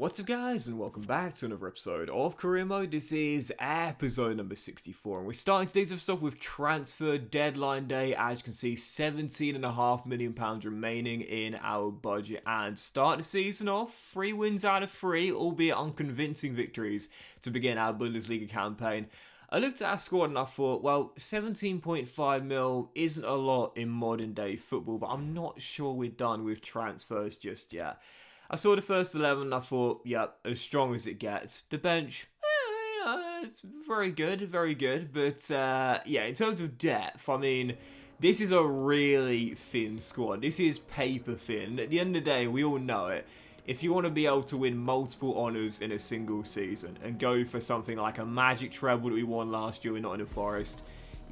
What's up guys, and welcome back to another episode of Career Mode. This is episode number 64 and we're starting today's episode with transfer deadline day. As you can see, £17.5 million remaining in our budget, and start the season off 3 wins out of 3, albeit unconvincing victories to begin our Bundesliga campaign. I looked at our squad and I thought, well, 17.5 mil isn't a lot in modern day football, but I'm not sure we're done with transfers just yet. I saw the first 11 and I thought, yep, as strong as it gets. The bench, it's very good, very good. But yeah, in terms of depth, I mean, this is a really thin squad. This is paper thin. At the end of the day, we all know it. If you want to be able to win multiple honours in a single season and go for something like a magic treble that we won last year in Nottingham Forest,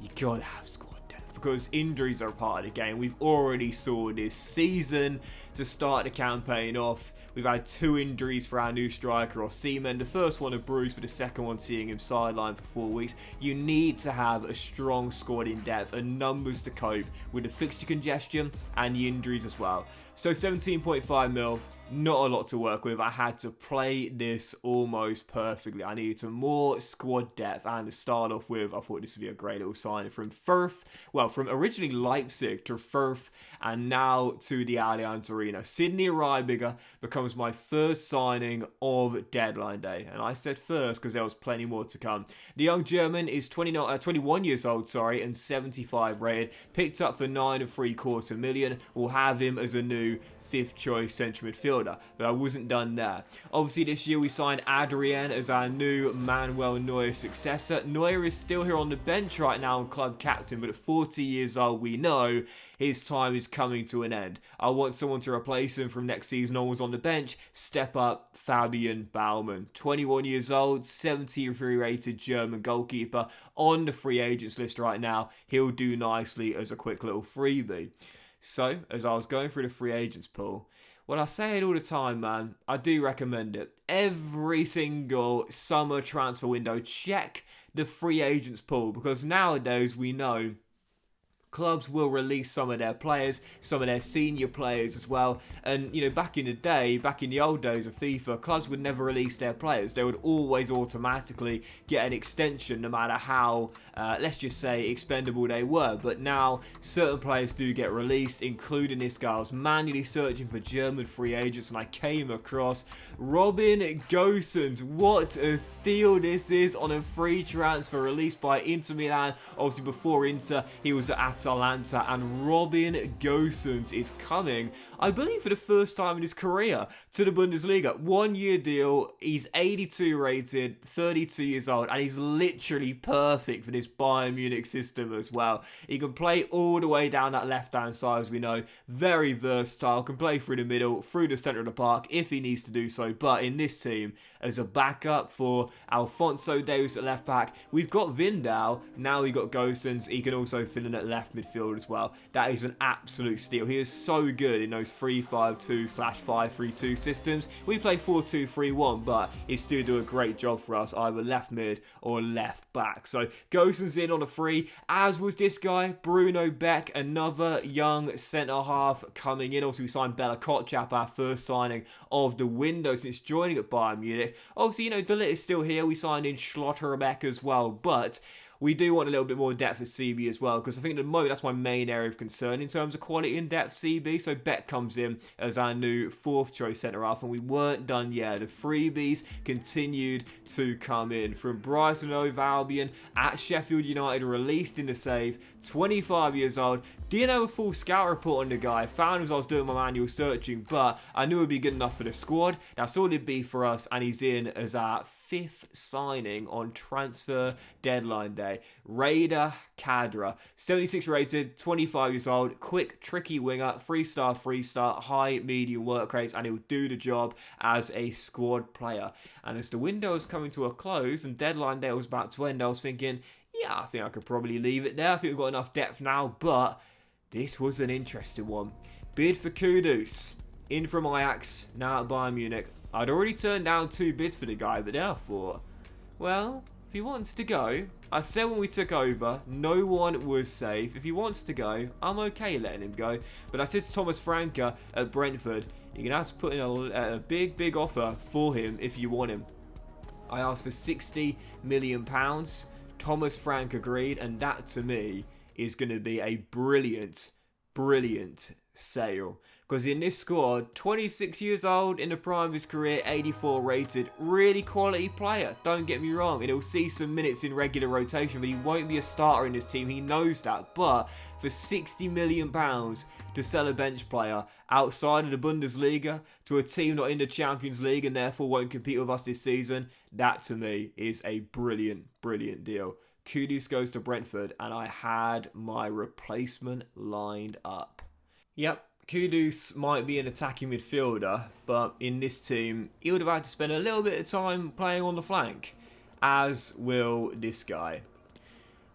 you gotta have squad depth, because injuries are a part of the game. We've already saw this season to start the campaign off. We've had 2 injuries for our new striker, Osimhen. The first one a bruise, but the second one seeing him sidelined for 4 weeks. You need to have a strong squad in depth and numbers to cope with the fixture congestion and the injuries as well. So 17.5 mil. Not a lot to work with. I had to play this almost perfectly. I needed some more squad depth, and to start off with, I thought this would be a great little signing from Firth. Well, from originally Leipzig to Firth, and now to the Allianz Arena. Sydney Reibiger becomes my first signing of deadline day, and I said first because there was plenty more to come. The young German is 21 years old, and 75 rated. Picked up for $9.75 million. We'll have him as a new 5th choice central midfielder, but I wasn't done there. Obviously this year we signed Adrian as our new Manuel Neuer successor. Neuer is still here on the bench right now and club captain, but at 40 years old we know his time is coming to an end. I want someone to replace him from next season onwards on the bench. Step up Fabian Baumann, 21 years old, 73 rated German goalkeeper on the free agents list right now. He'll do nicely as a quick little freebie. So, as I was going through the free agents pool, well, I say it all the time, man, I do recommend it. Every single summer transfer window, check the free agents pool, because nowadays we know clubs will release some of their players, some of their senior players as well. And, you know, back in the day, back in the old days of FIFA, clubs would never release their players. They would always automatically get an extension no matter how, let's just say, expendable they were. But now, certain players do get released, including this guy. I was manually searching for German free agents and I came across Robin Gosens. What a steal this is on a free transfer released by Inter Milan. Obviously, before Inter, he was at Atalanta, and Robin Gosens is coming, I believe, for the first time in his career to the Bundesliga. 1-year deal. He's 82 rated, 32 years old, and he's literally perfect for this Bayern Munich system as well. He can play all the way down that left-hand side, as we know. Very versatile. Can play through the middle, through the centre of the park if he needs to do so. But in this team, as a backup for Alphonso Davies at left back, we've got Vindal. Now we've got Gosens. He can also fill in at left midfield as well. That is an absolute steal. He is so good in those 3-5-2/5-3-2 systems. We play 4-2-3-1, but he still do a great job for us, either left mid or left back. So Gosens in on a free, as was this guy, Bruno Beck, another young centre-half coming in. Also, we signed Bella Kotchap, our first signing of the window since joining at Bayern Munich. Obviously, you know, De Ligt is still here. We signed in Schlotterbeck as well, but we do want a little bit more depth at CB as well, because I think at the moment that's my main area of concern in terms of quality and depth CB. So Beck comes in as our new 4th choice centre-half, and we weren't done yet. The freebies continued to come in from Brighton and Hove Albion at Sheffield United, released in the save, 25 years old. Didn't have a full scout report on the guy. Found him as I was doing my manual searching, but I knew it would be good enough for the squad. That's all it'd be for us, and he's in as our 5th signing on transfer deadline day. Raider Kadra, 76 rated, 25 years old, quick, tricky winger, 3-star, high, medium work rates, and he'll do the job as a squad player. And as the window is coming to a close and deadline day was about to end, I was thinking, yeah, I think I could probably leave it there. I think we've got enough depth now, but this was an interesting one. Bid for Kudus, in from Ajax, now at Bayern Munich. I'd already turned down 2 bids for the guy, but then I thought, well, if he wants to go, I said when we took over, no one was safe. If he wants to go, I'm okay letting him go. But I said to Thomas Franke at Brentford, you're going to have to put in a big offer for him if you want him. I asked for £60 million. Thomas Franke agreed, and that to me is going to be a brilliant sale. Because in this squad, 26 years old, in the prime of his career, 84 rated, really quality player, don't get me wrong, and he'll see some minutes in regular rotation, but he won't be a starter in this team, he knows that. But for £60 million to sell a bench player outside of the Bundesliga to a team not in the Champions League and therefore won't compete with us this season, that to me is a brilliant deal. Kudus goes to Brentford, and I had my replacement lined up. Yep, Kudus might be an attacking midfielder, but in this team, he would have had to spend a little bit of time playing on the flank, as will this guy.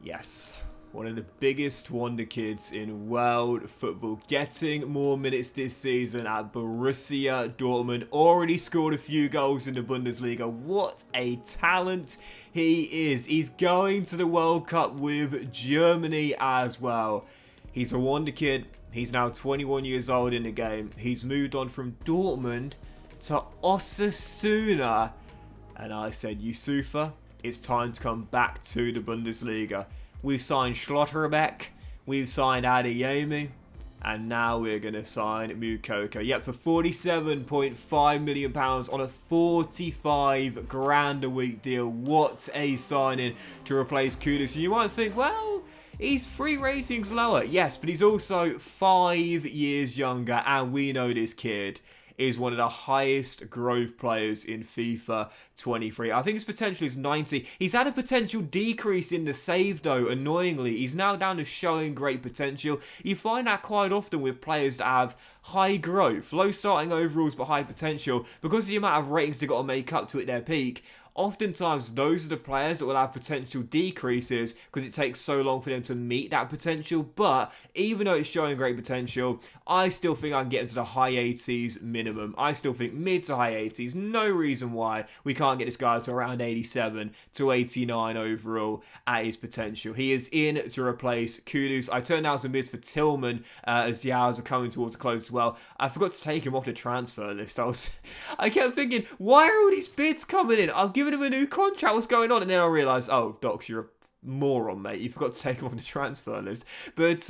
Yes, one of the biggest wonder kids in world football, getting more minutes this season at Borussia Dortmund, already scored a few goals in the Bundesliga. What a talent he is. He's going to the World Cup with Germany as well. He's a wonder kid. He's now 21 years old in the game. He's moved on from Dortmund to Osasuna. And I said, Yusufa, it's time to come back to the Bundesliga. We've signed Schlotterbeck, we've signed Adeyemi, and now we're going to sign Moukoko. Yep, for £47.5 million on a 45 grand a week deal. What a signing to replace Kudus. And you might think, well, he's 3 ratings lower. Yes, but he's also 5 years younger, and we know this kid is one of the highest growth players in FIFA 23. I think his potential is 90. He's had a potential decrease in the save though, annoyingly. He's now down to showing great potential. You find that quite often with players that have high growth, low starting overalls but high potential. Because of the amount of ratings they've got to make up to at their peak, oftentimes those are the players that will have potential decreases because it takes so long for them to meet that potential. But even though it's showing great potential, I still think I can get him to the high 80s minimum. I still think mid to high 80s. No reason why we can't get this guy to around 87 to 89 overall at his potential. He is in to replace Kudus. I turned down some bids for Tillman as the hours were coming towards the close as well. I forgot to take him off the transfer list. I kept thinking, why are all these bids coming in? I've given him a new contract. What's going on? And then I realised, oh, Docs, you're a moron, mate. You forgot to take him off the transfer list. But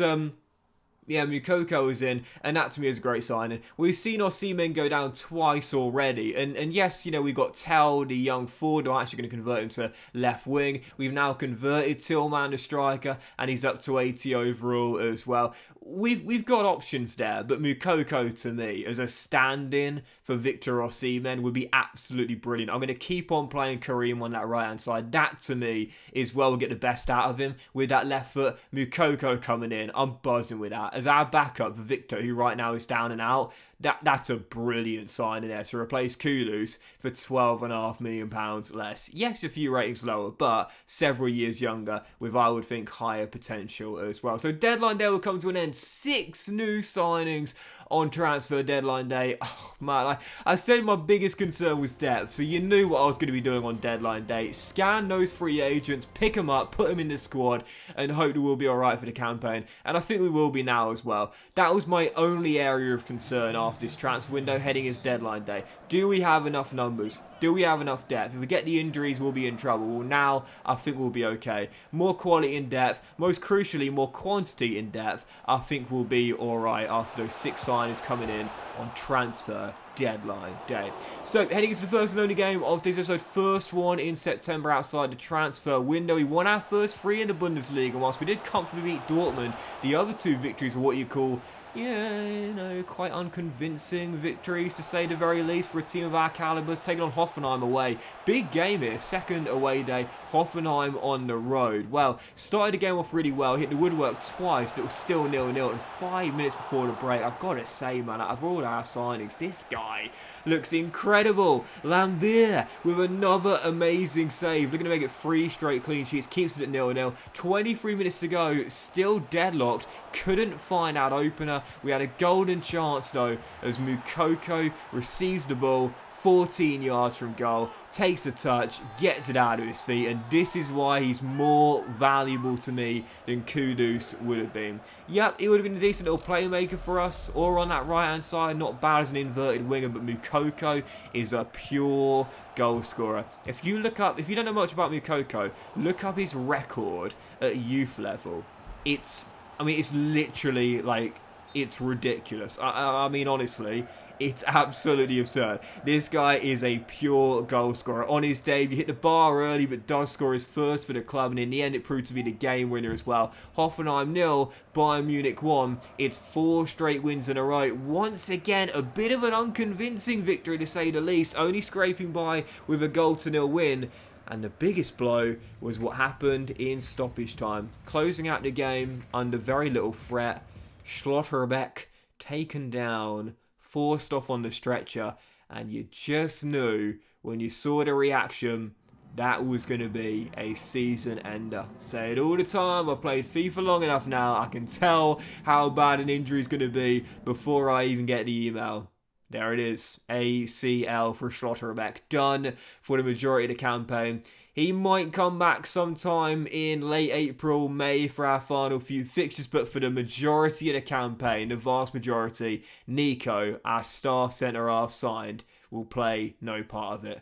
yeah, Moukoko is in, and that to me is a great signing. We've seen Osimhen go down twice already, and yes, you know, we've got Tell, the young forward, I'm actually going to convert him to left wing. We've now converted Tillman to striker, and he's up to 80 overall as well. We've got options there, but Moukoko to me as a stand-in for Victor Osimhen would be absolutely brilliant. I'm going to keep on playing Karim on that right-hand side. That to me is where we'll get the best out of him with that left foot. Moukoko coming in, I'm buzzing with that. As our backup for Victor, who right now is down and out, that's a brilliant signing there to replace Kudus for £12.5 million less. Yes, a few ratings lower, but several years younger with, I would think, higher potential as well. So deadline day will come to an end. 6 new signings on transfer deadline day. Oh man, I said my biggest concern was depth, so you knew what I was going to be doing on deadline day. Scan those free agents, pick them up, put them in the squad, and hope that we'll be alright for the campaign. And I think we will be now as well. That was my only area of concern after this transfer window heading into deadline day. Do we have enough numbers? Do we have enough depth? If we get the injuries, we'll be in trouble. Well, now I think we'll be okay. More quality in depth, most crucially, more quantity in depth. I think we'll be alright after those 6 signings coming in on transfer deadline day. So heading into the first and only game of this episode, first one in September outside the transfer window. We won our first 3 in the Bundesliga, and whilst we did comfortably beat Dortmund, the other 2 victories were what you call, yeah, you know, quite unconvincing victories to say the very least for a team of our calibers, taking on Hoffenheim away. Big game here, second away day, Hoffenheim on the road. Well, started the game off really well, hit the woodwork twice, but it was still 0-0, and 5 minutes before the break, I've got to say, man, out of all our signings, this guy looks incredible. Lambier with another amazing save, looking to make it 3 straight clean sheets, keeps it at 0-0. 23 minutes to go, still deadlocked, couldn't find out opener. We had a golden chance though as Moukoko receives the ball, 14 yards from goal, takes a touch, gets it out of his feet, and this is why he's more valuable to me than Kudus would have been. Yep, he would have been a decent little playmaker for us, or on that right hand side, not bad as an inverted winger, but Moukoko is a pure goal scorer. If you don't know much about Moukoko, look up his record at youth level. It's literally like, it's ridiculous. I mean, honestly, it's absolutely absurd. This guy is a pure goal scorer. On his debut, hit the bar early, but does score his first for the club, and in the end, it proved to be the game winner as well. Hoffenheim 0, Bayern Munich 1. It's 4 straight wins in a row. Once again, a bit of an unconvincing victory to say the least, only scraping by with a 0-0 win. And the biggest blow was what happened in stoppage time. Closing out the game under very little threat, Schlotterbeck taken down, forced off on the stretcher, and you just knew when you saw the reaction that was going to be a season ender. Say it all the time, I've played FIFA long enough now, I can tell how bad an injury is going to be before I even get the email. There it is, ACL for Schlotterbeck, done for the majority of the campaign. He might come back sometime in late April, May for our final few fixtures, but for the majority of the campaign, the vast majority, Nico, our star centre-half signed, will play no part of it.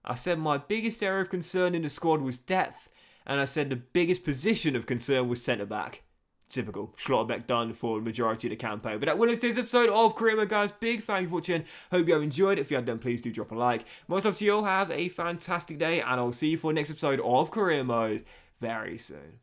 I said my biggest area of concern in the squad was depth, and I said the biggest position of concern was centre-back. Typical. Schlotterbeck done for the majority of the campaign. But that will end today's episode of Career Mode, guys. Big thank you for watching. Hope you have enjoyed. If you have done, please do drop a like. Much love to you all. Have a fantastic day, and I'll see you for the next episode of Career Mode very soon.